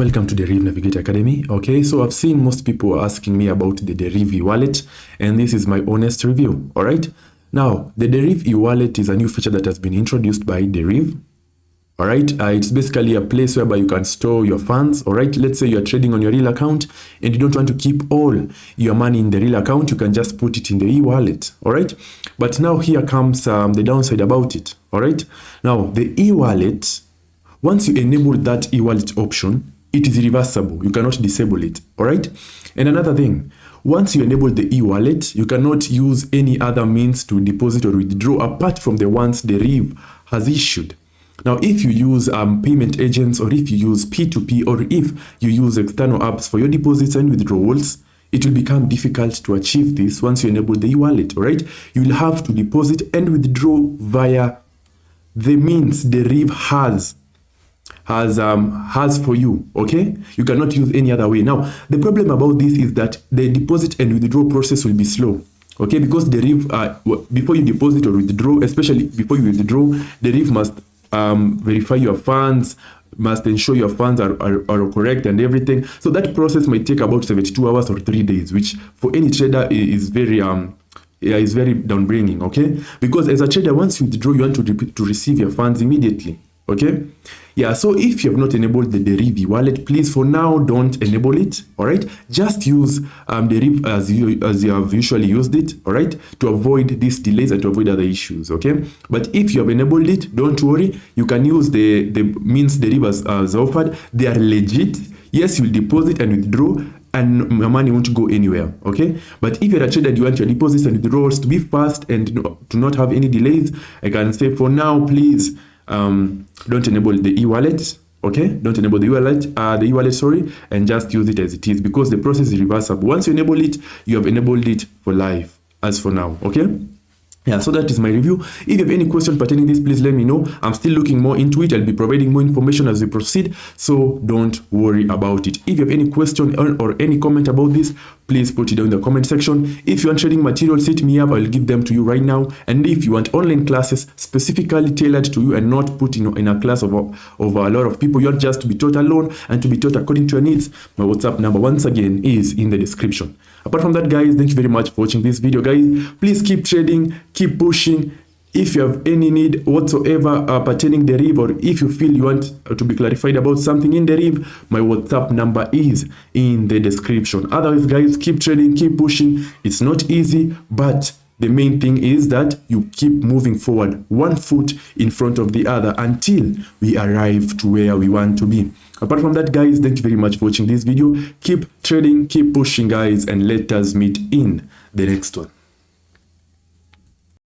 Welcome to DerivNavigatorAcademy. Okay, so I've seen most people asking me about the Deriv E-Wallet, and this is my honest review. All right, now the Deriv E-Wallet is a new feature that has been introduced by Deriv. All right, it's basically a place whereby you can store your funds. All right, let's say you're trading on your real account and you don't want to keep all your money in the real account, you can just put it in the e-wallet. All right, but now here comes the downside about it. All right, now the e-wallet, once you enable that e-wallet option, it is reversible. You cannot disable it. All right, and another thing, once you enable the e-wallet, you cannot use any other means to deposit or withdraw apart from the ones Deriv has issued. Now, if you use payment agents, or if you use P2P, or if you use external apps for your deposits and withdrawals, it will become difficult to achieve this once you enable the e-wallet. All right, you will have to deposit and withdraw via the means Deriv has for you. Okay, you cannot use any other way. Now, the problem about this is that the deposit and withdrawal process will be slow. Okay, because Deriv, before you deposit or withdraw, especially before you withdraw, Deriv must verify your funds, must ensure your funds are correct and everything. So that process might take about 72 hours or 3 days, which for any trader is very downbringing. Okay, because as a trader, once you withdraw, you want to receive your funds immediately. Okay, yeah, so if you have not enabled the Deriv E-Wallet, please for now don't enable it. All right, just use Deriv as you have usually used it. All right, to avoid these delays and to avoid other issues. Okay, but if you have enabled it, don't worry, you can use the means Deriv has offered. They are legit. Yes, you'll deposit and withdraw, and your money won't go anywhere. Okay, but if you're a trader, you want your deposits and withdrawals to be fast and to not have any delays, I can say for now, please don't enable the e-wallet. Okay, don't enable the e-wallet, sorry, and just use it as it is, because the process is reversible. Once you enable it, you have enabled it for life as for now. Okay, yeah, so that is my review. If you have any question pertaining this, please let me know. I'm still looking more into it. I'll be providing more information as we proceed, so don't worry about it. If you have any question or any comment about this, please put it down in the comment section. If you want trading materials, hit me up. I'll give them to you right now. And if you want online classes specifically tailored to you and not put in a class of a lot of people, you want just to be taught alone and to be taught according to your needs, my WhatsApp number once again is in the description. Apart from that, guys, thank you very much for watching this video. Guys, please keep trading, keep pushing. If you have any need whatsoever pertaining Deriv, or if you feel you want to be clarified about something in Deriv, my WhatsApp number is in the description. Otherwise, guys, keep trading, keep pushing. It's not easy, but the main thing is that you keep moving forward, one foot in front of the other, until we arrive to where we want to be. Apart from that, guys, thank you very much for watching this video. Keep trading, keep pushing, guys, and let us meet in the next one.